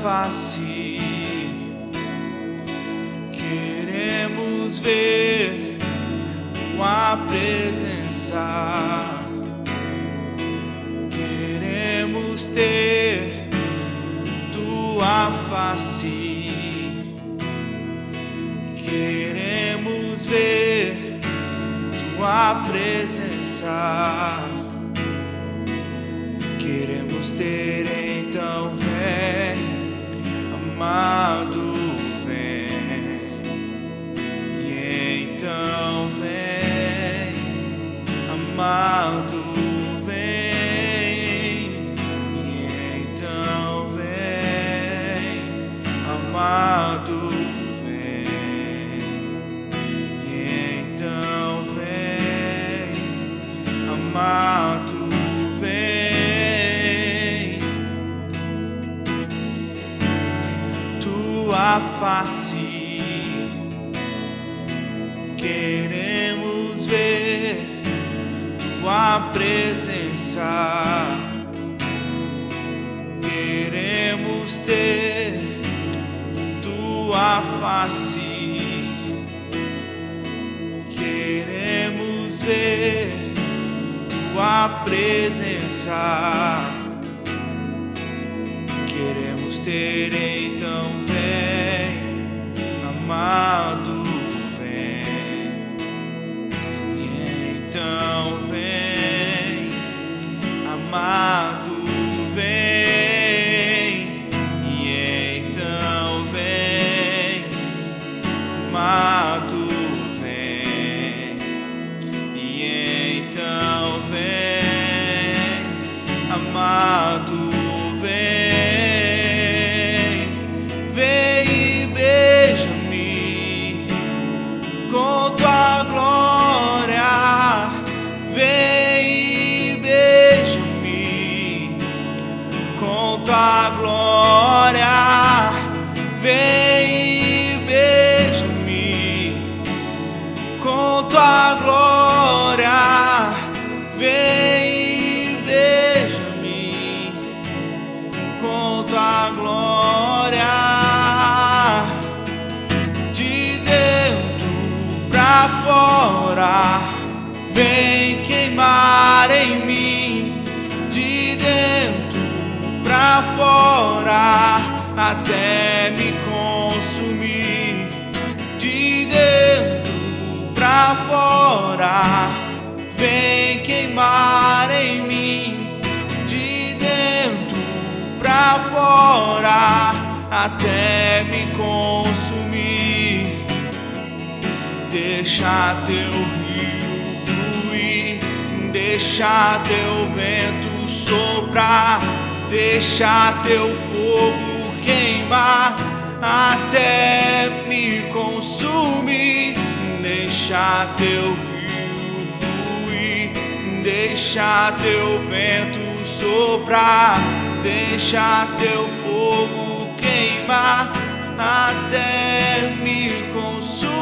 face. Queremos ver tua presença. Queremos ter tua face. Queremos ver tua presença. Queremos ter, então vem, amado, vem. E então vem, amado, vem. E então vem, amado, vem. E então vem, amado. Tua face, queremos ver tua presença. Queremos ter tua face. Queremos ver tua presença. Queremos ter, então vem, amado, vem. E então vem, amado, vem. E então vem, amado, vem. E então vem, amado. Com tua glória, vem e beija-me. Com tua glória, vem e beija-me. Com tua glória, vem e beija-me. Com tua glória, fora, vem queimar em mim, de dentro pra fora, até me consumir. De dentro pra fora, vem queimar em mim, de dentro pra fora, até me consumir. Deixa teu rio fluir, deixa teu vento soprar, deixa teu fogo queimar até me consumir. Deixa teu rio fluir, deixa teu vento soprar, deixa teu fogo queimar até me consumir.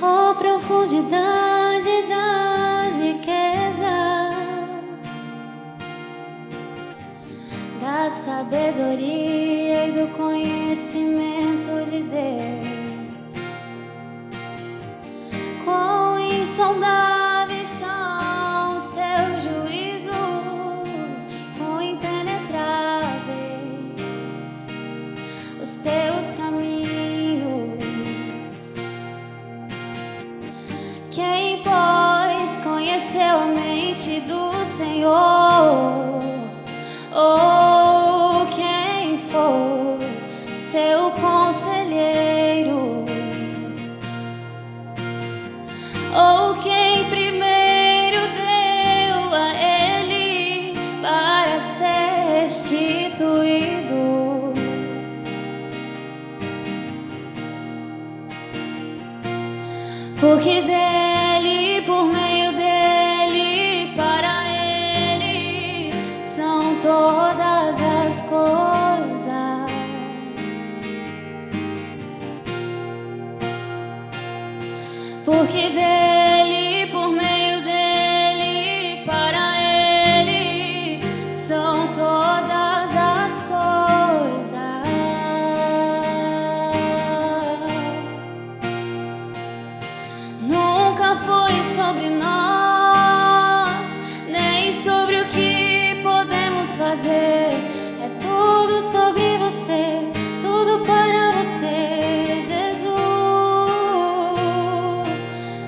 Oh, profundidade das riquezas, da sabedoria e do conhecimento de Deus. Quão insondáveis são os teus juízos, quão impenetráveis os teus caminhos. Quem, pois, conheceu a mente do Senhor? Ou quem foi seu conselheiro? Ou quem primeiro porque dele, por meio dele, para ele são todas as coisas. Porque dele, por meio dele, para ele são todas as coisas. Nunca foi sobre nós, nem sobre o que podemos fazer. É tudo sobre você, tudo para você, Jesus.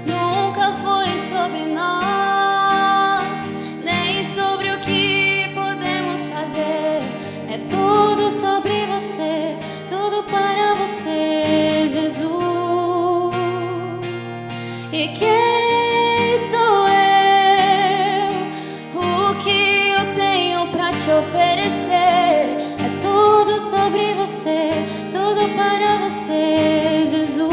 Nunca foi sobre nós, nem sobre o que podemos fazer. É tudo sobre você, tudo para você, Jesus. E quem sou eu? O que eu tenho pra te oferecer? É tudo sobre você, tudo para você, Jesus.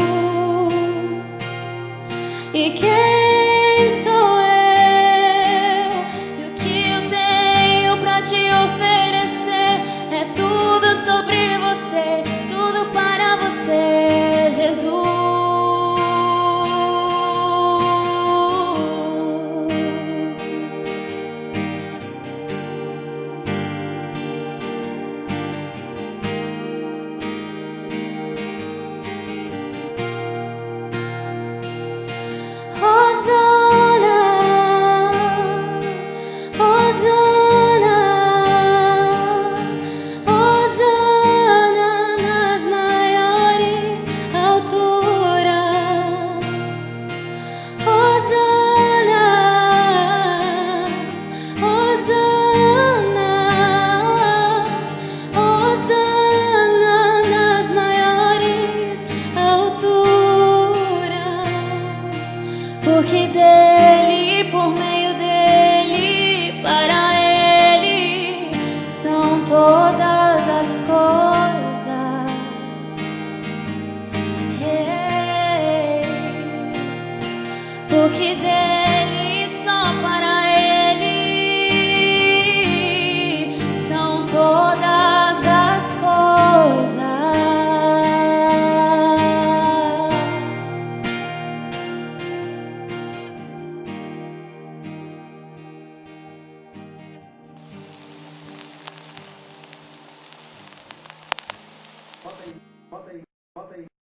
E quem sou eu? E o que eu tenho pra te oferecer? É tudo sobre você, tudo para você, Jesus. Porque dele, por meio dele, para ele são todas as coisas. Porque dele, só para ele são todas as coisas.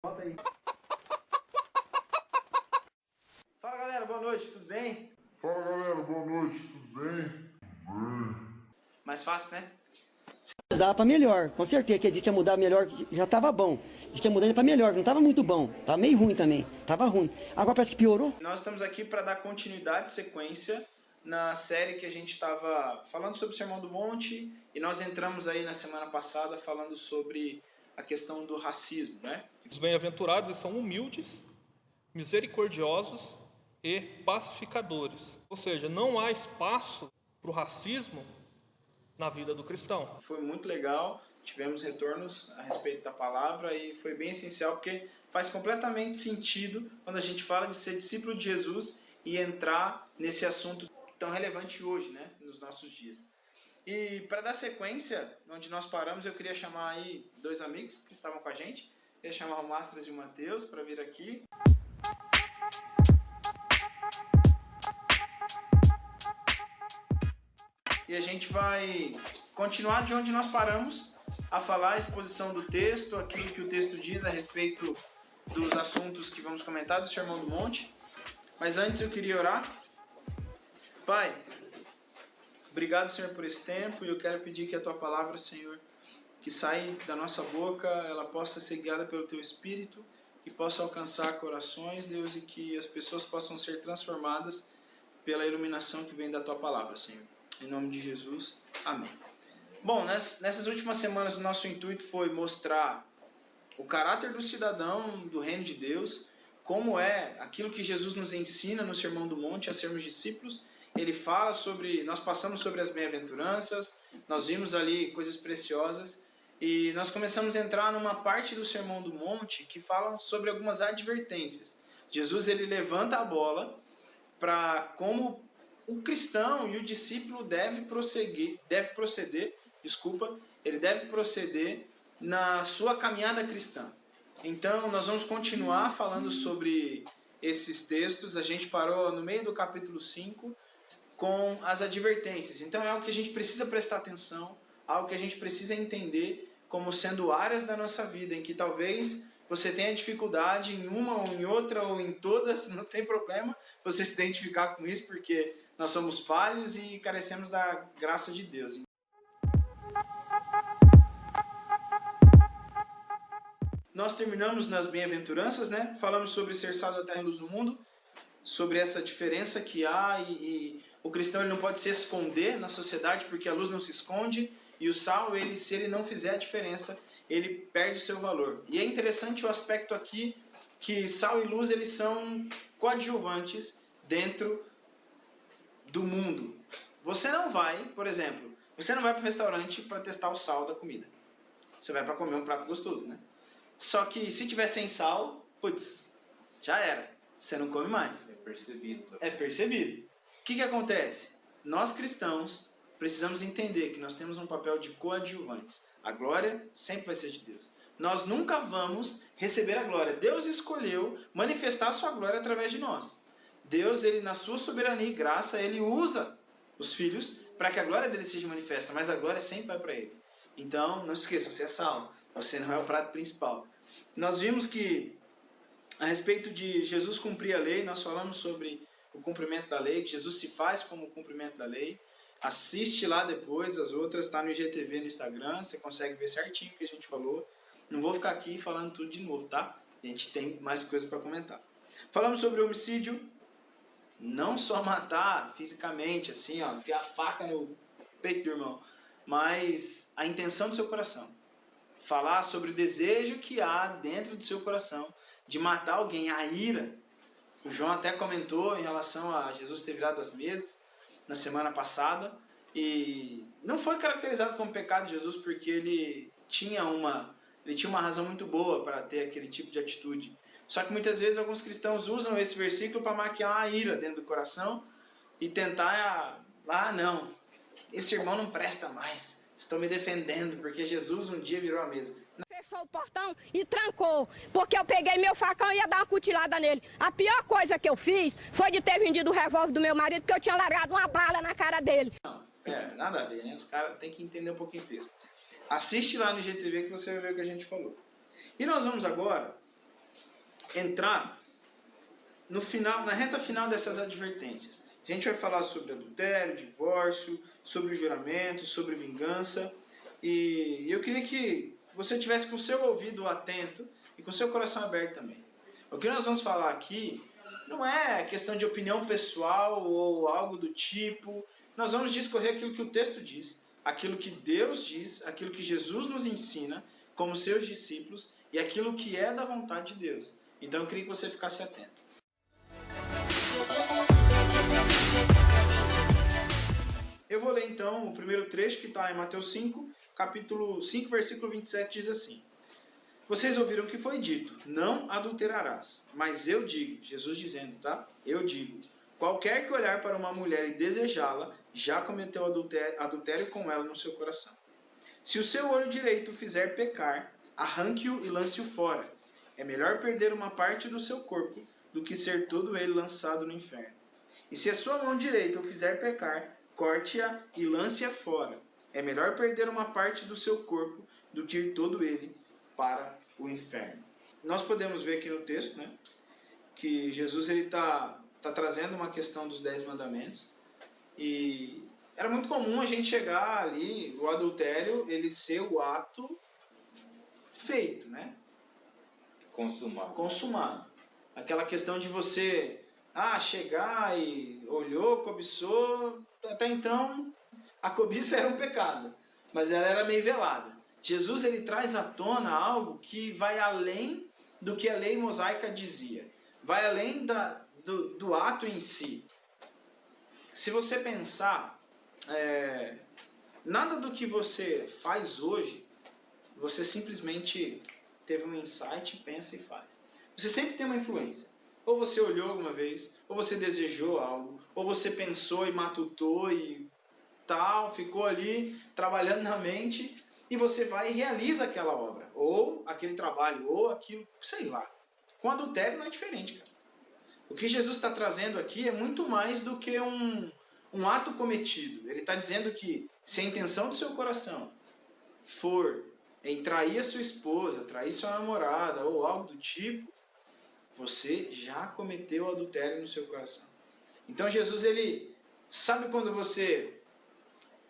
Bota aí. Fala galera, boa noite, tudo bem? Mais fácil, né? Mudar para melhor, com certeza, que a gente ia mudar melhor, já estava bom. A gente ia mudar para melhor, não estava muito bom, estava meio ruim também, estava ruim. Agora parece que piorou. Nós estamos aqui para dar continuidade, sequência, na série que a gente estava falando sobre o Sermão do Monte, e nós entramos aí na semana passada falando sobre a questão do racismo, né? Os bem-aventurados são humildes, misericordiosos e pacificadores. Ou seja, não há espaço para o racismo na vida do cristão. Foi muito legal, tivemos retornos a respeito da palavra e foi bem essencial porque faz completamente sentido quando a gente fala de ser discípulo de Jesus e entrar nesse assunto tão relevante hoje, né, nos nossos dias. E para dar sequência, onde nós paramos, eu queria chamar aí dois amigos que estavam com a gente. Eu queria chamar o Mastras e o Mateus para vir aqui. E a gente vai continuar de onde nós paramos, a falar a exposição do texto, aquilo que o texto diz a respeito dos assuntos que vamos comentar do Sermão do Monte. Mas antes eu queria orar. Pai, obrigado, Senhor, por esse tempo, e eu quero pedir que a Tua palavra, Senhor, que sai da nossa boca, ela possa ser guiada pelo Teu Espírito, que possa alcançar corações, Deus, e que as pessoas possam ser transformadas pela iluminação que vem da Tua palavra, Senhor. Em nome de Jesus, amém. Bom, nessas últimas semanas o nosso intuito foi mostrar o caráter do cidadão do reino de Deus, como é aquilo que Jesus nos ensina no Sermão do Monte a sermos discípulos. Ele fala sobre, nós passamos sobre as bem-aventuranças, nós vimos ali coisas preciosas e nós começamos a entrar numa parte do Sermão do Monte que fala sobre algumas advertências. Jesus ele levanta a bola para como o cristão e o discípulo deve proceder, ele deve proceder na sua caminhada cristã. Então, nós vamos continuar falando sobre esses textos. A gente parou no meio do capítulo 5 com as advertências. Então, é algo que a gente precisa prestar atenção, algo que a gente precisa entender como sendo áreas da nossa vida em que talvez você tenha dificuldade em uma ou em outra ou em todas, não tem problema você se identificar com isso, porque nós somos falhos e carecemos da graça de Deus. Nós terminamos nas bem-aventuranças, né? Falamos sobre ser sal da terra e luz do mundo, sobre essa diferença que há e o cristão ele não pode se esconder na sociedade porque a luz não se esconde e o sal, se ele não fizer a diferença, ele perde o seu valor. E é interessante o aspecto aqui que sal e luz eles são coadjuvantes dentro do mundo. Você não vai, por exemplo, você não vai para o restaurante para testar o sal da comida. Você vai para comer um prato gostoso, né? Só que se tiver sem sal, putz, já era. Você não come mais. É percebido. É percebido. O que acontece? Nós cristãos precisamos entender que nós temos um papel de coadjuvantes. A glória sempre vai ser de Deus. Nós nunca vamos receber a glória. Deus escolheu manifestar a sua glória através de nós. Deus, ele na sua soberania e graça, ele usa os filhos para que a glória dele seja manifesta, mas a glória sempre vai para ele. Então, não se esqueça, você é sal. Você não é o prato principal. Nós vimos que, a respeito de Jesus cumprir a lei, nós falamos sobre o cumprimento da lei, que Jesus se faz como o cumprimento da lei. Assiste lá depois, as outras, está no IGTV no Instagram, você consegue ver certinho o que a gente falou. Não vou ficar aqui falando tudo de novo, tá? A gente tem mais coisas para comentar. Falamos sobre o homicídio, não só matar fisicamente, assim, ó, enfiar a faca no peito do irmão, mas a intenção do seu coração. Falar sobre o desejo que há dentro do seu coração de matar alguém, a ira. O João até comentou em relação a Jesus ter virado as mesas na semana passada e não foi caracterizado como pecado de Jesus porque ele tinha uma razão muito boa para ter aquele tipo de atitude. Só que muitas vezes alguns cristãos usam esse versículo para maquiar a ira dentro do coração e tentar, não, esse irmão não presta mais. Estão me defendendo, porque Jesus um dia virou a mesa. Fechou o portão e trancou, porque eu peguei meu facão e ia dar uma cutilada nele. A pior coisa que eu fiz foi de ter vendido o revólver do meu marido, porque eu tinha largado uma bala na cara dele. Não, nada a ver, né? Os caras têm que entender um pouquinho o texto. Assiste lá no IGTV que você vai ver o que a gente falou. E nós vamos agora entrar no final, na reta final dessas advertências. A gente vai falar sobre adultério, divórcio, sobre o juramento, sobre vingança. E eu queria que você tivesse com o seu ouvido atento e com o seu coração aberto também. O que nós vamos falar aqui não é questão de opinião pessoal ou algo do tipo. Nós vamos discorrer aquilo que o texto diz, aquilo que Deus diz, aquilo que Jesus nos ensina como seus discípulos e aquilo que é da vontade de Deus. Então eu queria que você ficasse atento. Eu vou ler então o primeiro trecho que está em Mateus 5, capítulo 5, versículo 27, diz assim: Vocês ouviram o que foi dito, não adulterarás. Mas eu digo, Jesus dizendo, tá? Eu digo, qualquer que olhar para uma mulher e desejá-la, já cometeu adultério com ela no seu coração. Se o seu olho direito fizer pecar, arranque-o e lance-o fora. É melhor perder uma parte do seu corpo do que ser todo ele lançado no inferno. E se a sua mão direita o fizer pecar, corte-a e lance-a fora. É melhor perder uma parte do seu corpo do que ir todo ele para o inferno. Nós podemos ver aqui no texto, né, que Jesus está trazendo uma questão dos 10 mandamentos. E era muito comum a gente chegar ali, o adultério, ele ser o ato feito, né? Consumado. Aquela questão de você chegar e olhou, cobiçou. Até então, a cobiça era um pecado, mas ela era meio velada. Jesus ele traz à tona algo que vai além do que a lei mosaica dizia. Vai além do ato em si. Se você pensar, nada do que você faz hoje, você simplesmente teve um insight, pensa e faz. Você sempre tem uma influência. Ou você olhou alguma vez, ou você desejou algo, ou você pensou e matutou e tal, ficou ali trabalhando na mente, e você vai e realiza aquela obra, ou aquele trabalho, ou aquilo, sei lá. Com adultério não é diferente, cara. O que Jesus está trazendo aqui é muito mais do que um ato cometido. Ele está dizendo que se a intenção do seu coração for em trair a sua esposa, trair sua namorada ou algo do tipo, você já cometeu adultério no seu coração. Então Jesus, ele sabe quando você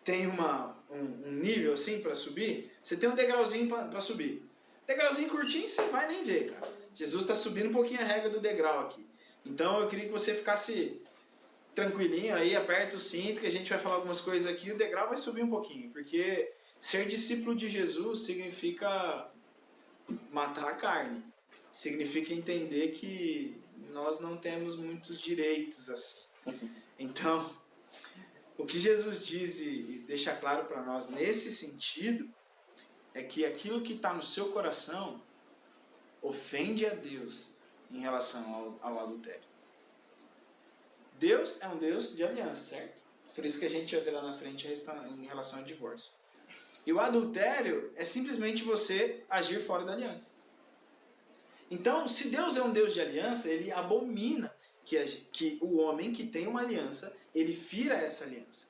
tem um nível assim para subir, você tem um degrauzinho para subir. Degrauzinho curtinho, você vai nem ver, cara. Jesus está subindo um pouquinho a regra do degrau aqui. Então eu queria que você ficasse tranquilinho aí, aperta o cinto, que a gente vai falar algumas coisas aqui, o degrau vai subir um pouquinho, porque ser discípulo de Jesus significa matar a carne. Significa entender que nós não temos muitos direitos assim. Então, o que Jesus diz e deixa claro para nós nesse sentido é que aquilo que está no seu coração ofende a Deus em relação ao adultério. Deus é um Deus de aliança, certo? Por isso que a gente vai ver lá na frente em relação ao divórcio. E o adultério é simplesmente você agir fora da aliança. Então, se Deus é um Deus de aliança, ele abomina que o homem que tem uma aliança, ele fira essa aliança.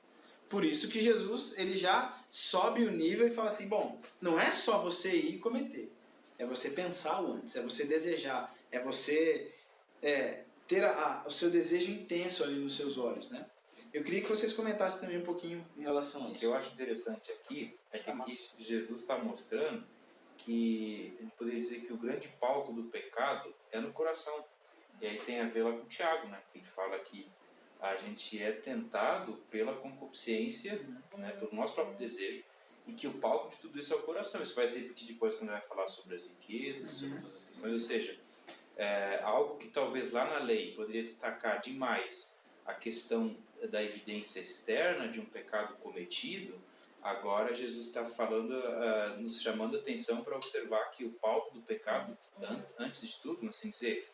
Por isso que Jesus, ele já sobe o nível e fala assim, bom, não é só você ir e cometer, é você pensar o antes, é você desejar, é você ter o seu desejo intenso ali nos seus olhos, né? Eu queria que vocês comentassem também um pouquinho em relação a O isso. que eu acho interessante aqui é que aqui Jesus está mostrando que ele poderia dizer que o grande palco do pecado é no coração. E aí tem a ver lá com o Tiago, né? Que ele fala que a gente é tentado pela concupiscência, né? Pelo nosso próprio desejo, e que o palco de tudo isso é o coração. Isso vai se repetir depois quando vai falar sobre as riquezas, sobre todas as questões. Ou seja, algo que talvez lá na lei poderia destacar demais a questão da evidência externa de um pecado cometido, agora Jesus está falando, nos chamando a atenção para observar que o palco do pecado, antes de tudo, assim dizer,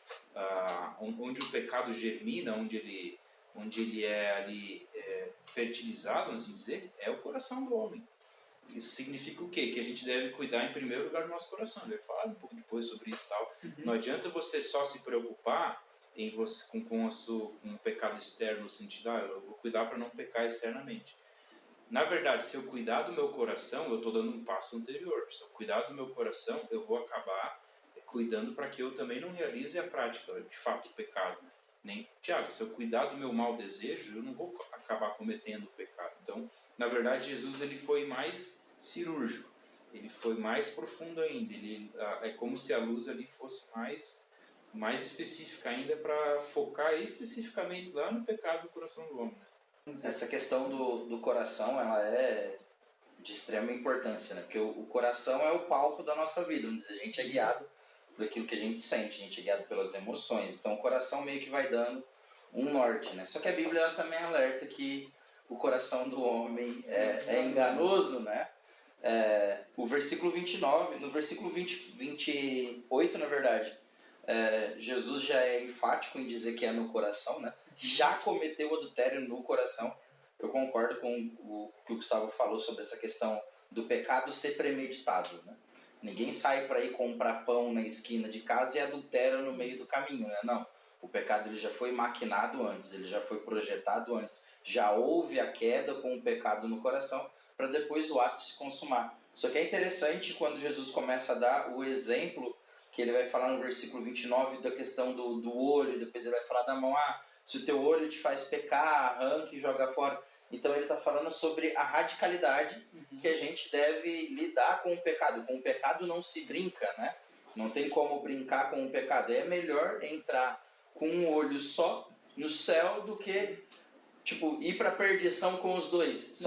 onde o pecado germina, onde ele é ali fertilizado, assim dizer, é o coração do homem. Isso significa o quê? Que a gente deve cuidar em primeiro lugar do nosso coração. Ele vai falar um pouco depois sobre isso e tal. Não adianta você só se preocupar em você, com um pecado externo, no sentido, eu vou cuidar para não pecar externamente. Na verdade, se eu cuidar do meu coração, eu estou dando um passo anterior. Se eu cuidar do meu coração, eu vou acabar cuidando para que eu também não realize a prática, de fato, o pecado. Nem, Tiago, se eu cuidar do meu mau desejo, eu não vou acabar cometendo o pecado. Então, na verdade, Jesus ele foi mais cirúrgico, ele foi mais profundo ainda. É como se a luz ali fosse mais específica ainda para focar especificamente lá no pecado do coração do homem. Essa questão do coração, ela é de extrema importância, né? Porque o coração é o palco da nossa vida, vamos dizer, a gente é guiado por aquilo que a gente sente, a gente é guiado pelas emoções, então o coração meio que vai dando um norte, né? Só que a Bíblia ela também alerta que o coração do homem é enganoso, né? O versículo 29, no versículo 28, na verdade, Jesus já é enfático em dizer que é no coração, né? Já cometeu adultério no coração. Eu concordo com o que o Gustavo falou sobre essa questão do pecado ser premeditado, né? Ninguém sai para ir comprar pão na esquina de casa e adultera no meio do caminho, né? Não. O pecado ele já foi maquinado antes, ele já foi projetado antes. Já houve a queda com o pecado no coração para depois o ato se consumar. Só que é interessante quando Jesus começa a dar o exemplo que ele vai falar no versículo 29 da questão do olho, depois ele vai falar da mão, se o teu olho te faz pecar, arranque e joga fora. Então ele está falando sobre a radicalidade que a gente deve lidar com o pecado. Com o pecado não se brinca, né? Não tem como brincar com o pecado. É melhor entrar com um olho só no céu do que ir para a perdição com os dois.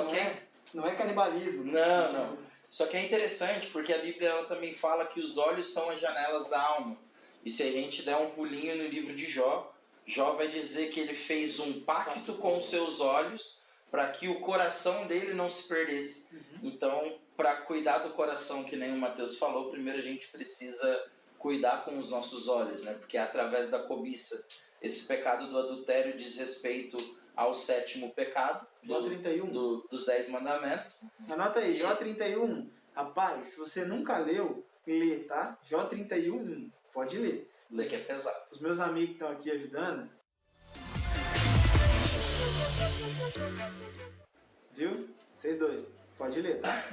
Não é canibalismo. Não. Só que é interessante porque a Bíblia ela também fala que os olhos são as janelas da alma. E se a gente der um pulinho no livro de Jó, Jó vai dizer que ele fez um pacto com os seus olhos para que o coração dele não se perdesse. Então, para cuidar do coração, que nem o Mateus falou, primeiro a gente precisa cuidar com os nossos olhos, né? Porque é através da cobiça. Esse pecado do adultério diz respeito ao 7º pecado Jó 31. dos 10 mandamentos. Anota aí, Jó 31. Rapaz, se você nunca leu, lê, tá? Jó 31, pode ler. Lê que é pesado. Os meus amigos que estão aqui ajudando. Viu? Vocês dois. Pode ler, tá?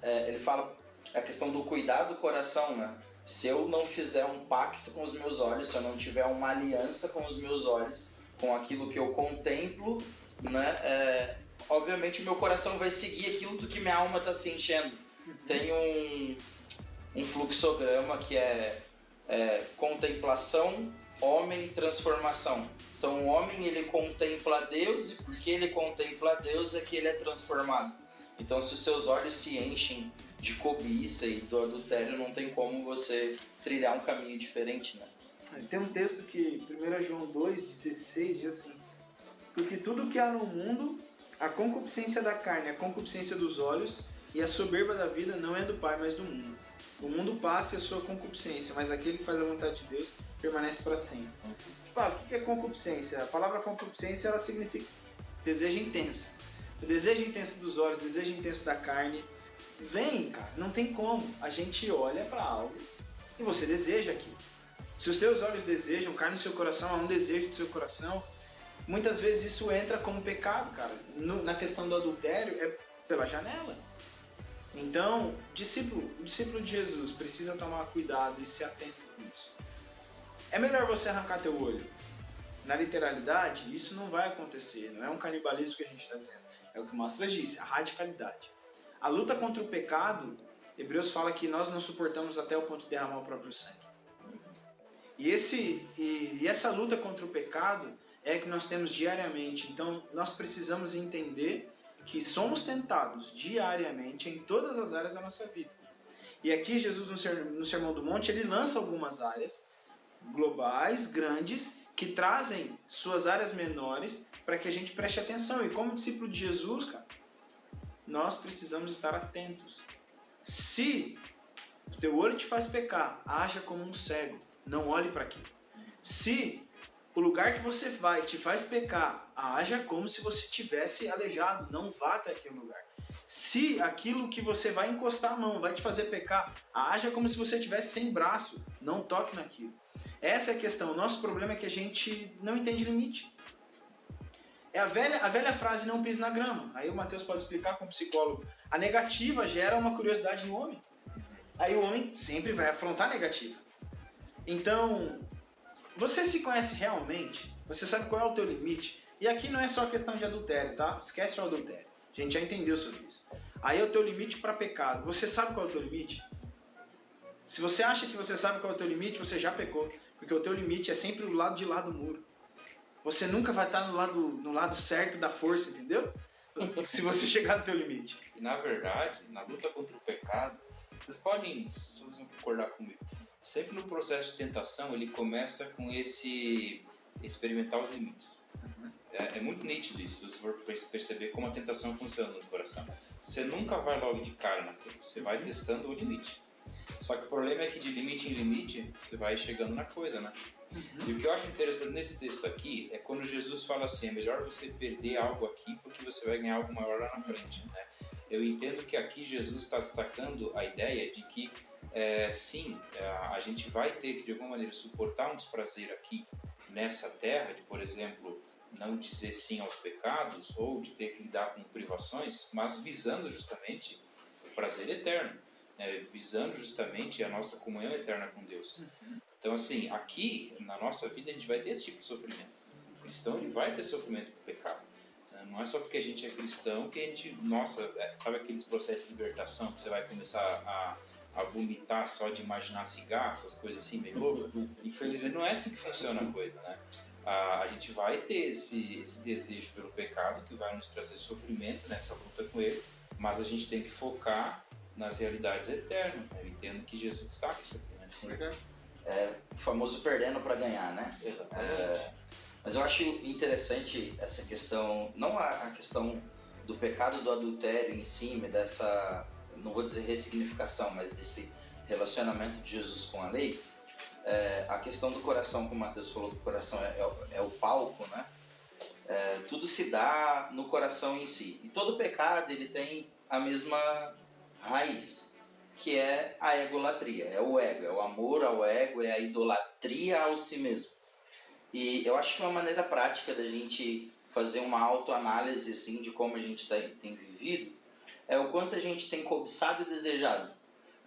Ele fala a questão do cuidar do coração, né? Se eu não fizer um pacto com os meus olhos, se eu não tiver uma aliança com os meus olhos, com aquilo que eu contemplo, né? Obviamente o meu coração vai seguir aquilo do que minha alma está se enchendo. Tem um fluxograma que é contemplação, homem e transformação. Então o homem ele contempla Deus e porque ele contempla Deus é que ele é transformado. Então se os seus olhos se enchem de cobiça e do adultério, não tem como você trilhar um caminho diferente, né? Tem um texto que 1 João 2,16 diz assim: porque tudo que há no mundo, a concupiscência da carne, a concupiscência dos olhos e a soberba da vida não é do Pai, mas do mundo. O mundo passa e a sua concupiscência, mas aquele que faz a vontade de Deus permanece para sempre. O que é concupiscência? A palavra concupiscência ela significa desejo intenso. O desejo intenso dos olhos, o desejo intenso da carne. Vem, cara, não tem como. A gente olha para algo e você deseja aquilo. Se os seus olhos desejam, carne no seu coração, há um desejo do seu coração. Muitas vezes isso entra como pecado, cara. Na questão do adultério, é pela janela. Então, o discípulo de Jesus precisa tomar cuidado e ser atento com isso. É melhor você arrancar teu olho. Na literalidade, isso não vai acontecer. Não é um canibalismo que a gente está dizendo. É o que o Mastras disse, a radicalidade. A luta contra o pecado, Hebreus fala que nós não suportamos até o ponto de derramar o próprio sangue. E essa luta contra o pecado é que nós temos diariamente. Então, nós precisamos entender que somos tentados diariamente em todas as áreas da nossa vida. E aqui Jesus, no Sermão do Monte, ele lança algumas áreas globais, grandes, que trazem suas áreas menores para que a gente preste atenção. E como discípulo de Jesus, cara, nós precisamos estar atentos. Se o teu olho te faz pecar, haja como um cego, não olhe para aquilo. Se o lugar que você vai te faz pecar, haja como se você tivesse aleijado, não vá até aquele lugar. Se aquilo que você vai encostar a mão vai te fazer pecar, haja como se você tivesse sem braço, não toque naquilo. Essa é a questão. O nosso problema é que a gente não entende limite. É a velha frase, não pise na grama. Aí o Mateus pode explicar como psicólogo. A negativa gera uma curiosidade no homem. Aí o homem sempre vai afrontar a negativa. Então, você se conhece realmente? Você sabe qual é o teu limite? E aqui não é só questão de adultério, tá? Esquece o adultério. A gente já entendeu sobre isso. Aí é o teu limite para pecado. Você sabe qual é o teu limite? Se você acha que você sabe qual é o teu limite, você já pecou. Porque o teu limite é sempre o lado de lá do muro. Você nunca vai estar no lado certo da força, entendeu? Se você chegar no teu limite. E na verdade, na luta contra o pecado, vocês podem concordar comigo. Sempre no processo de tentação, ele começa com esse experimentar os limites. É muito nítido isso, se você for perceber como a tentação funciona no coração. Você nunca vai logo de cara naquilo, você vai testando o limite. Só que o problema é que de limite em limite, você vai chegando na coisa, né? E o que eu acho interessante nesse texto aqui é quando Jesus fala assim, é melhor você perder algo aqui porque você vai ganhar algo maior lá na frente, né? Eu entendo que aqui Jesus está destacando a ideia de que sim, a gente vai ter que de alguma maneira suportar um desprazer aqui nessa terra, de por exemplo, não dizer sim aos pecados ou de ter que lidar com privações, mas visando justamente o prazer eterno, né? Visando justamente a nossa comunhão eterna com Deus. Então assim, aqui na nossa vida a gente vai ter esse tipo de sofrimento. O cristão ele vai ter sofrimento com o pecado. Não é só porque a gente é cristão que a gente, sabe aqueles processos de libertação que você vai começar a vomitar só de imaginar cigarro, essas coisas assim, meio loucas? Infelizmente não é assim que funciona a coisa, né? A gente vai ter esse desejo pelo pecado que vai nos trazer sofrimento nessa luta com ele, mas a gente tem que focar nas realidades eternas, né? Eu entendo que Jesus destaca isso aqui, né? O famoso perdendo para ganhar, né? Exatamente. Mas eu acho interessante essa questão, não a questão do pecado do adultério em si, dessa, não vou dizer ressignificação, mas desse relacionamento de Jesus com a lei, a questão do coração, como o Mateus falou, que o coração é o palco, né? Tudo se dá no coração em si. E todo pecado ele tem a mesma raiz, que é a egolatria, é o ego, é o amor ao ego, é a idolatria ao si mesmo. E eu acho que uma maneira prática da gente fazer uma autoanálise assim, de como a gente tem vivido é o quanto a gente tem cobiçado e desejado.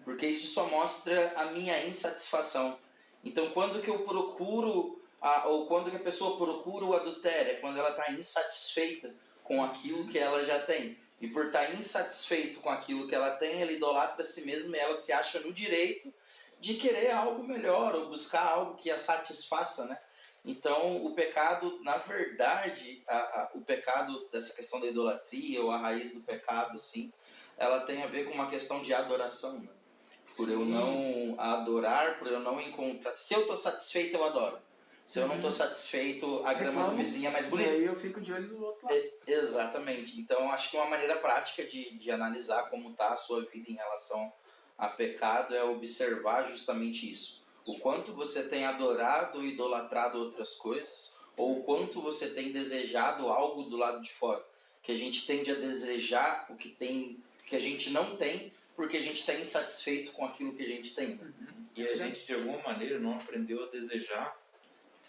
Porque isso só mostra a minha insatisfação. Então, quando que eu procuro, ou quando que a pessoa procura o adultério, é quando ela está insatisfeita com aquilo que ela já tem. E por estar insatisfeito com aquilo que ela tem, ela idolatra a si mesma e ela se acha no direito de querer algo melhor ou buscar algo que a satisfaça, né? Então, o pecado, na verdade, o pecado dessa questão da idolatria, ou a raiz do pecado, assim, ela tem a ver com uma questão de adoração, né? Por eu não adorar, por eu não encontrar... Se eu estou satisfeito, eu adoro. Se eu não estou satisfeito, a grama do vizinho é mais bonita. E aí eu fico de olho do outro lado. Exatamente. Então, acho que uma maneira prática de analisar como está a sua vida em relação a pecado é observar justamente isso. O quanto você tem adorado e idolatrado outras coisas, ou o quanto você tem desejado algo do lado de fora. Que a gente tende a desejar o que a gente não tem, porque a gente está insatisfeito com aquilo que a gente tem. E a gente, de alguma maneira, não aprendeu a desejar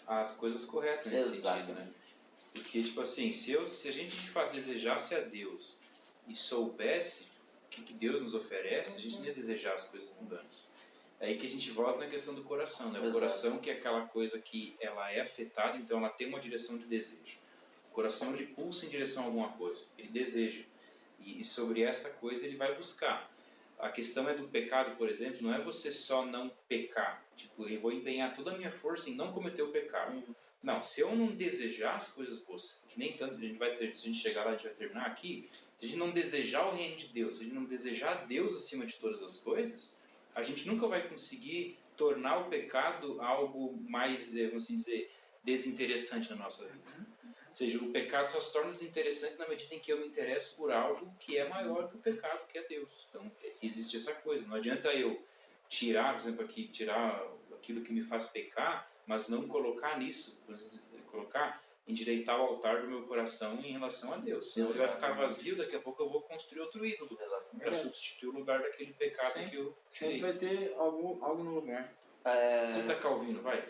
as coisas corretas nesse sentido, né? Porque, tipo assim, se a gente de fato desejasse a Deus e soubesse o que Deus nos oferece, a gente não ia desejar as coisas mundanas. É aí que a gente volta na questão do coração, né? O coração, que é aquela coisa que ela é afetada, então ela tem uma direção de desejo. O coração, ele pulsa em direção a alguma coisa, ele deseja. E sobre essa coisa ele vai buscar. A questão é do pecado, por exemplo, não é você só não pecar. Tipo, eu vou empenhar toda a minha força em não cometer o pecado. Não, se eu não desejar as coisas boas, que nem tanto, se a gente chegar lá, a gente vai terminar aqui, se a gente não desejar o reino de Deus, se a gente não desejar Deus acima de todas as coisas, a gente nunca vai conseguir tornar o pecado algo mais, vamos dizer, desinteressante na nossa vida. Ou seja, o pecado só se torna desinteressante na medida em que eu me interesso por algo que é maior que o pecado, que é Deus. Então, existe essa coisa. Não adianta eu tirar, por exemplo, tirar aquilo que me faz pecar, mas não colocar nisso, endireitar o altar do meu coração em relação a Deus. Senão ele vai ficar vazio, daqui a pouco eu vou construir outro ídolo para substituir o lugar daquele pecado que eu tirei. Sempre vai ter algo no lugar. Cita Calvino, vai.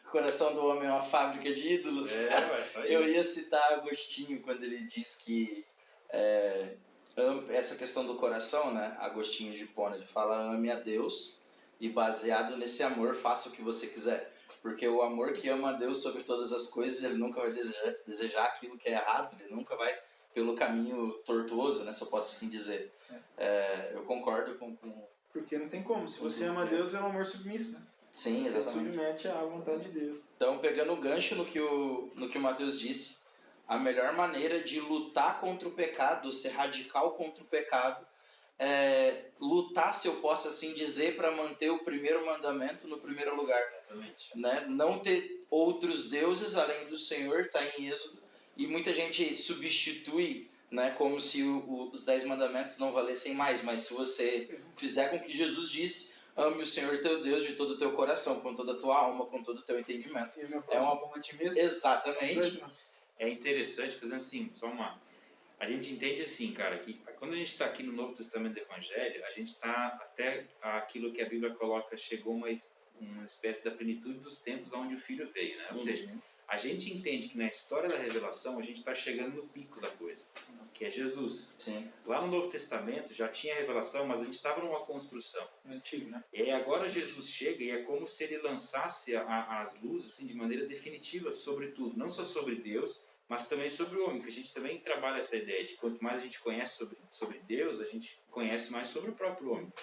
O coração do homem é uma fábrica de ídolos. Eu ia citar Agostinho quando ele diz que essa questão do coração, né? Agostinho de Hipona, ele fala: ame a Deus e baseado nesse amor faça o que você quiser. Porque o amor que ama a Deus sobre todas as coisas, ele nunca vai desejar aquilo que é errado, ele nunca vai pelo caminho tortuoso, né? Se eu posso assim dizer. Eu concordo com... Porque não tem como. Se você ama a Deus, é um amor submisso, né? Sim, você exatamente. submete à vontade de Deus. Então, pegando o gancho no que o Mateus disse, a melhor maneira de lutar contra o pecado, ser radical contra o pecado, é lutar, se eu posso assim dizer, para manter o primeiro mandamento no primeiro lugar. Exatamente. Né? Não ter outros deuses além do Senhor, está em Êxodo, e muita gente substitui, né, como se os 10 mandamentos não valessem mais, mas se você fizer com que Jesus disse: ame o Senhor teu Deus de todo o teu coração, com toda a tua alma, com todo o teu entendimento. É uma bomba de mesmo. Exatamente. É interessante, fazendo assim, a gente entende assim, cara, que quando a gente está aqui no Novo Testamento do Evangelho, a gente está até aquilo que a Bíblia coloca, chegou uma espécie da plenitude dos tempos onde o Filho veio, né? Ou seja, a gente entende que na história da revelação a gente está chegando no pico da coisa, que é Jesus. Sim. Lá no Novo Testamento já tinha a revelação, mas a gente estava numa construção. Antigo, né? E aí agora Jesus chega e é como se ele lançasse as luzes assim, de maneira definitiva sobre tudo, não só sobre Deus, mas também sobre o homem, que a gente também trabalha essa ideia de quanto mais a gente conhece sobre Deus, a gente conhece mais sobre o próprio homem.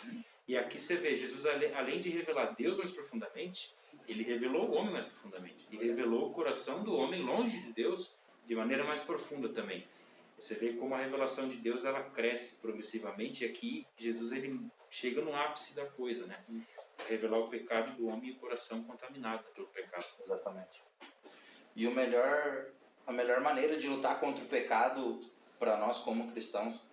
E aqui você vê, Jesus, além de revelar Deus mais profundamente, ele revelou o homem mais profundamente. Ele revelou o coração do homem longe de Deus de maneira mais profunda também. Você vê como a revelação de Deus ela cresce progressivamente, e aqui Jesus ele chega no ápice da coisa, né? Revelar o pecado do homem e o coração contaminado pelo pecado. Exatamente. E a melhor maneira de lutar contra o pecado para nós como cristãos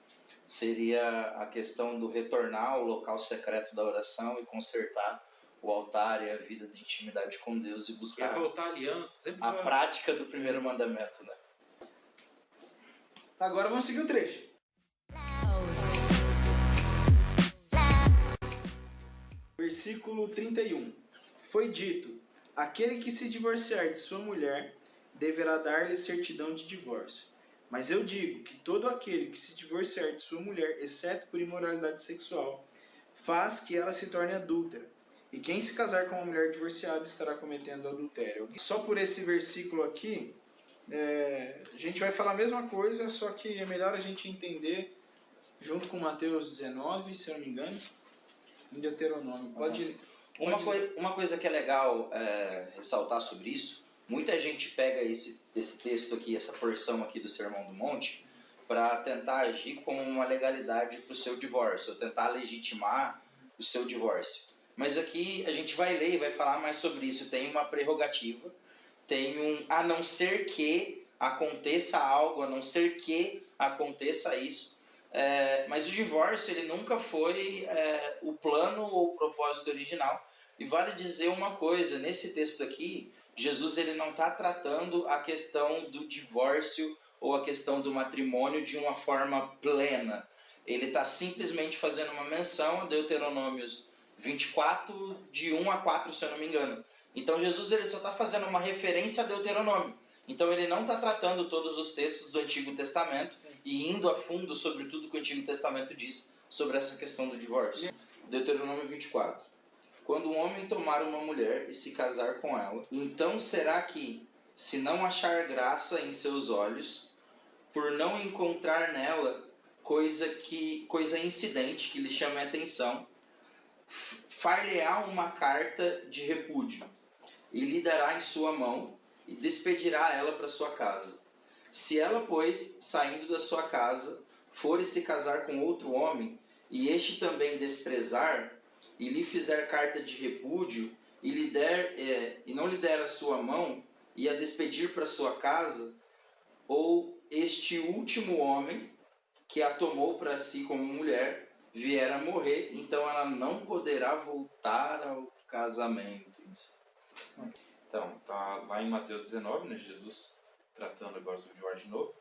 seria a questão do retornar ao local secreto da oração e consertar o altar e a vida de intimidade com Deus e buscar voltar a aliança. Sempre a prática do primeiro mandamento, né? Agora vamos seguir o trecho. Versículo 31. Foi dito: aquele que se divorciar de sua mulher deverá dar-lhe certidão de divórcio. Mas eu digo que todo aquele que se divorciar de sua mulher, exceto por imoralidade sexual, faz que ela se torne adúltera. E quem se casar com uma mulher divorciada estará cometendo adultério. Só por esse versículo aqui, a gente vai falar a mesma coisa, só que é melhor a gente entender junto com Mateus 19, se eu não me engano, em Deuteronômio. Uma coisa que é legal ressaltar sobre isso, muita gente pega esse texto aqui, essa porção aqui do Sermão do Monte, para tentar agir como uma legalidade para o seu divórcio, ou tentar legitimar o seu divórcio. Mas aqui a gente vai ler e vai falar mais sobre isso. Tem uma prerrogativa, tem a não ser que aconteça algo, a não ser que aconteça isso. Mas o divórcio ele nunca foi o plano ou o propósito original. E vale dizer uma coisa, nesse texto aqui, Jesus ele não está tratando a questão do divórcio ou a questão do matrimônio de uma forma plena. Ele está simplesmente fazendo uma menção a Deuteronômios 24, de 1 a 4, se eu não me engano. Então Jesus ele só está fazendo uma referência a Deuteronômio. Então ele não está tratando todos os textos do Antigo Testamento e indo a fundo sobre tudo que o Antigo Testamento diz sobre essa questão do divórcio. Deuteronômio 24. Quando um homem tomar uma mulher e se casar com ela, então será que, se não achar graça em seus olhos, por não encontrar nela coisa incidente que lhe chame a atenção, far-lhe-á uma carta de repúdio e lhe dará em sua mão e despedirá ela para sua casa. Se ela, pois, saindo da sua casa, for e se casar com outro homem, e este também desprezar, e lhe fizer carta de repúdio, e não lhe der a sua mão, e a despedir para sua casa, ou este último homem, que a tomou para si como mulher, vier a morrer, então ela não poderá voltar ao casamento. Então, tá lá em Mateus 19, né, Jesus tratando agora sobre o divórcio de novo.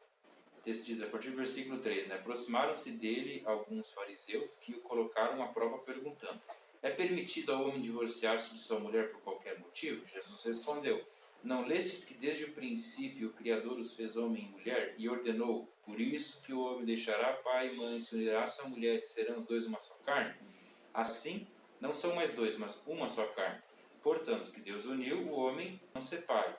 O texto diz, a partir do versículo 3, né, aproximaram-se dele alguns fariseus que o colocaram à prova perguntando: é permitido ao homem divorciar-se de sua mulher por qualquer motivo? Jesus respondeu: não lestes que desde o princípio o Criador os fez homem e mulher e ordenou, por isso que o homem deixará pai e mãe, se unirá a sua mulher e serão os dois uma só carne? Assim, não são mais dois, mas uma só carne. Portanto, que Deus uniu, o homem não separe.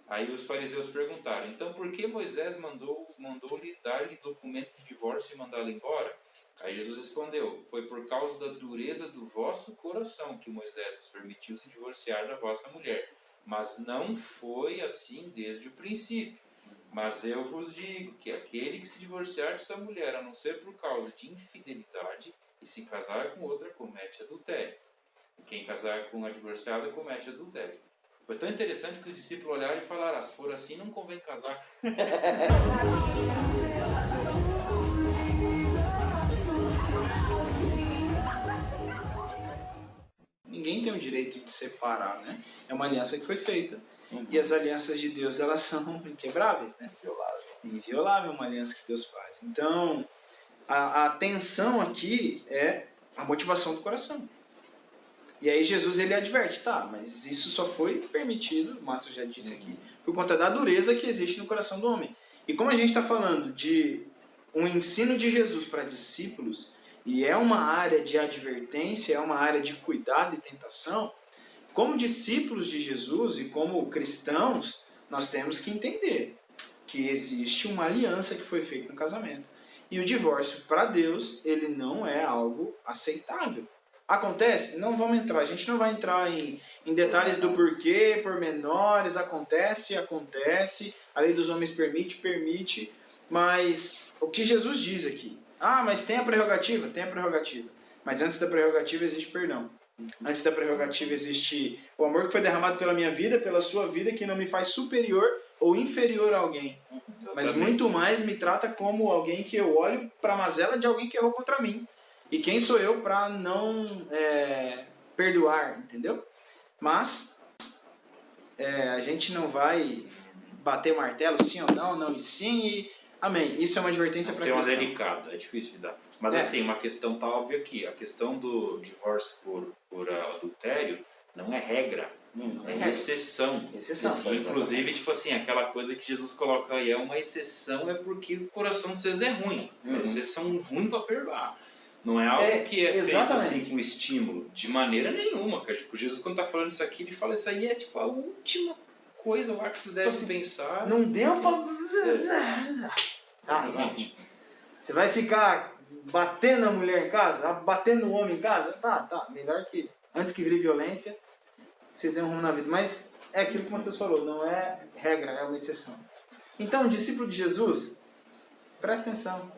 Aí os fariseus perguntaram: então por que Moisés mandou-lhe dar-lhe documento de divórcio e mandá-lo embora? Aí Jesus respondeu: foi por causa da dureza do vosso coração que Moisés vos permitiu se divorciar da vossa mulher. Mas não foi assim desde o princípio. Mas eu vos digo que aquele que se divorciar de sua mulher, a não ser por causa de infidelidade, e se casar com outra, comete adultério. E quem casar com a divorciada, comete adultério. Foi tão interessante que os discípulos olharam e falaram: se for assim, não convém casar. Ninguém tem o direito de separar, né? É uma aliança que foi feita. E as alianças de Deus, elas são inquebráveis, né? Inviolável é uma aliança que Deus faz. Então, a atenção aqui é a motivação do coração. E aí Jesus ele adverte, tá, mas isso só foi permitido, o Márcio já disse aqui, por conta da dureza que existe no coração do homem. E como a gente está falando de um ensino de Jesus para discípulos, e é uma área de advertência, é uma área de cuidado e tentação, como discípulos de Jesus e como cristãos, nós temos que entender que existe uma aliança que foi feita no casamento. E o divórcio, para Deus, ele não é algo aceitável. Acontece? Não vamos entrar. A gente não vai entrar em detalhes do porquê, pormenores. Acontece. A lei dos homens permite. Mas o que Jesus diz aqui? Ah, mas tem a prerrogativa? Tem a prerrogativa. Mas antes da prerrogativa existe perdão. Antes da prerrogativa existe o amor que foi derramado pela minha vida, pela sua vida, que não me faz superior ou inferior a alguém. mas muito mais me trata como alguém que eu olho para a mazela de alguém que errou contra mim. E quem sou eu para não perdoar, entendeu? Mas a gente não vai bater martelo sim ou não, não e sim e amém. Isso é uma advertência para cristão. cristão. Tem uma delicada, é difícil de dar. Mas assim, uma questão tá óbvia aqui. A questão do divórcio por adultério não é regra. É exceção. Inclusive, tipo assim, aquela coisa que Jesus coloca aí, é uma exceção, é porque o coração de vocês é ruim. É uma exceção ruim para perdoar. Não é algo que é feito assim com estímulo, de maneira nenhuma. Jesus, quando tá falando isso aqui, ele fala isso aí é tipo a última coisa lá que vocês devem pensar. Não deu pra... gente. Você vai ficar batendo a mulher em casa? Batendo o homem em casa? Tá. Melhor que... Antes que vire violência, vocês dêem um rumo na vida. Mas é aquilo que o Matheus falou, não é regra, é uma exceção. Então, o discípulo de Jesus, presta atenção.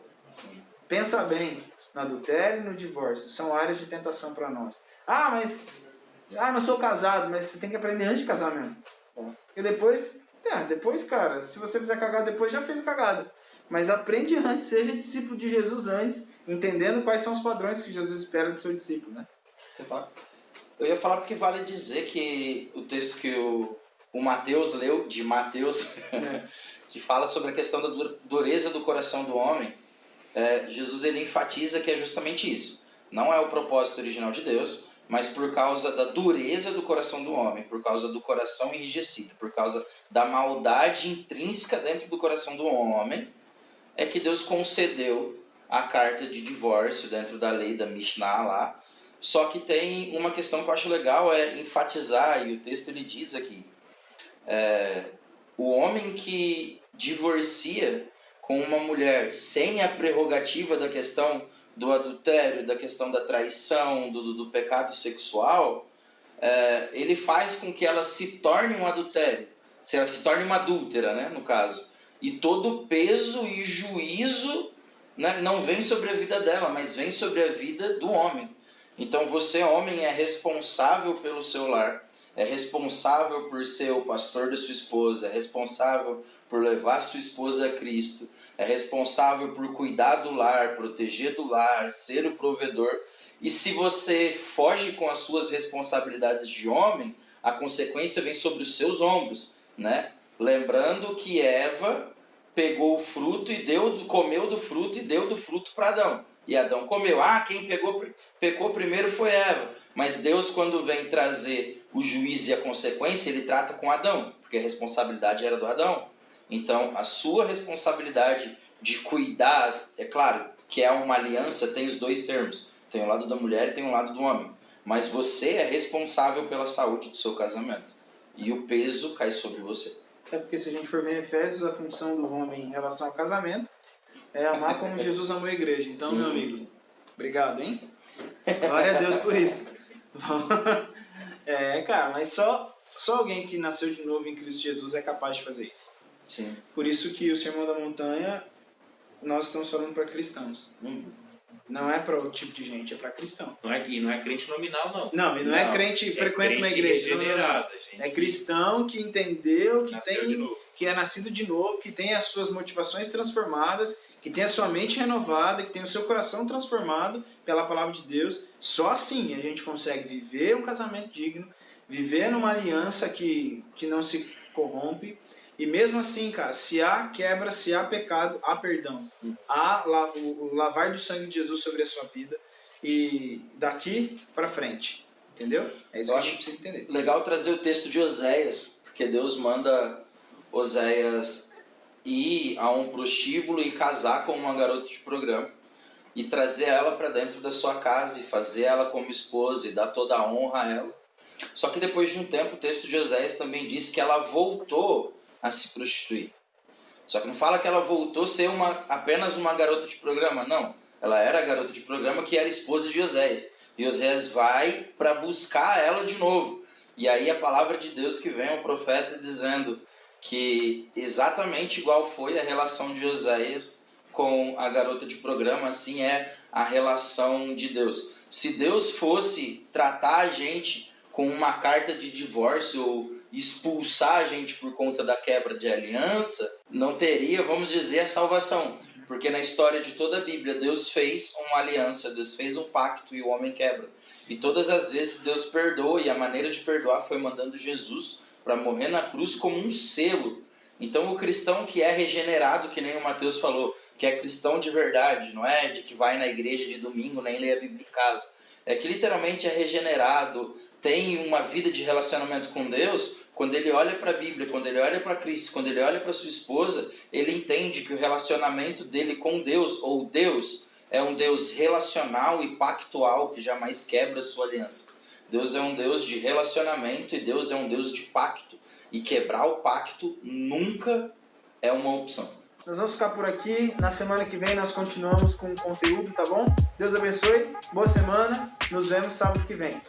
Pensa bem no adultério e no divórcio. São áreas de tentação para nós. Mas... não sou casado, mas você tem que aprender antes de casar mesmo. Porque depois, cara, se você fizer cagada depois, já fez a cagada. Mas aprende antes, seja discípulo de Jesus antes, entendendo quais são os padrões que Jesus espera do seu discípulo, né? Você fala? Eu ia falar porque vale dizer que o texto que o Mateus leu, de Mateus, que fala sobre a questão da dureza do coração do homem, Jesus ele enfatiza que é justamente isso. Não é o propósito original de Deus, mas por causa da dureza do coração do homem, por causa do coração enrijecido, por causa da maldade intrínseca dentro do coração do homem, é que Deus concedeu a carta de divórcio dentro da lei da Mishnah lá. Só que tem uma questão que eu acho legal, é enfatizar, e o texto ele diz aqui, o homem que divorcia com uma mulher sem a prerrogativa da questão do adultério, da questão da traição, do pecado sexual, ele faz com que ela se torne um adultério, se ela se torne uma adúltera, né, no caso. E todo o peso e juízo, né, não vem sobre a vida dela, mas vem sobre a vida do homem. Então você, homem, é responsável pelo seu lar, é responsável por ser o pastor da sua esposa, é responsável por levar sua esposa a Cristo, é responsável por cuidar do lar, proteger do lar, ser o provedor. E se você foge com as suas responsabilidades de homem, a consequência vem sobre os seus ombros, né? Lembrando que Eva pegou o fruto e comeu do fruto e deu do fruto para Adão. E Adão comeu. Quem pecou primeiro foi Eva. Mas Deus, quando vem trazer o juízo e a consequência, ele trata com Adão, porque a responsabilidade era do Adão. Então, a sua responsabilidade de cuidar, é claro que é uma aliança, tem os dois termos. Tem o lado da mulher e tem o lado do homem. Mas você é responsável pela saúde do seu casamento. E o peso cai sobre você. É porque se a gente for ver em Efésios, a função do homem em relação ao casamento é amar como Jesus amou a igreja. Então, meu amigo, obrigado, hein? Glória a Deus por isso. Cara, mas só alguém que nasceu de novo em Cristo Jesus é capaz de fazer isso. Sim. Por isso que o Sermão da Montanha, nós estamos falando para cristãos. Não é para outro tipo de gente, é para cristão. Não é crente nominal, não. Não, e não é crente frequente uma igreja. Regenerado, é cristão que entendeu, que é nascido de novo, que tem as suas motivações transformadas, que tem a sua mente renovada, que tem o seu coração transformado pela palavra de Deus. Só assim a gente consegue viver um casamento digno, viver numa aliança que não se corrompe. E mesmo assim, cara, se há quebra, se há pecado, há perdão. Há o lavar do sangue de Jesus sobre a sua vida. E daqui para frente. Entendeu? É isso que a gente precisa entender. Legal trazer o texto de Oséias, porque Deus manda Oséias ir a um prostíbulo e casar com uma garota de programa. E trazer ela para dentro da sua casa e fazer ela como esposa e dar toda a honra a ela. Só que depois de um tempo, o texto de Oséias também diz que ela voltou a se prostituir. Só que não fala que ela voltou a ser apenas uma garota de programa, não. Ela era a garota de programa que era esposa de Oséias. E Oséias vai para buscar ela de novo. E aí a palavra de Deus que vem ao profeta dizendo que exatamente igual foi a relação de Oséias com a garota de programa, assim é a relação de Deus. Se Deus fosse tratar a gente com uma carta de divórcio ou expulsar a gente por conta da quebra de aliança, não teria, vamos dizer, a salvação. Porque na história de toda a Bíblia, Deus fez uma aliança, Deus fez um pacto e o homem quebra. E todas as vezes Deus perdoa, e a maneira de perdoar foi mandando Jesus para morrer na cruz como um selo. Então o cristão que é regenerado, que nem o Mateus falou, que é cristão de verdade, não é de que vai na igreja de domingo, nem lê a Bíblia em casa, é que literalmente é regenerado, tem uma vida de relacionamento com Deus. Quando ele olha para a Bíblia, quando ele olha para Cristo, quando ele olha para sua esposa, ele entende que o relacionamento dele com Deus, ou Deus, é um Deus relacional e pactual que jamais quebra sua aliança. Deus é um Deus de relacionamento e Deus é um Deus de pacto. E quebrar o pacto nunca é uma opção. Nós vamos ficar por aqui. Na semana que vem nós continuamos com o conteúdo, tá bom? Deus abençoe. Boa semana. Nos vemos sábado que vem.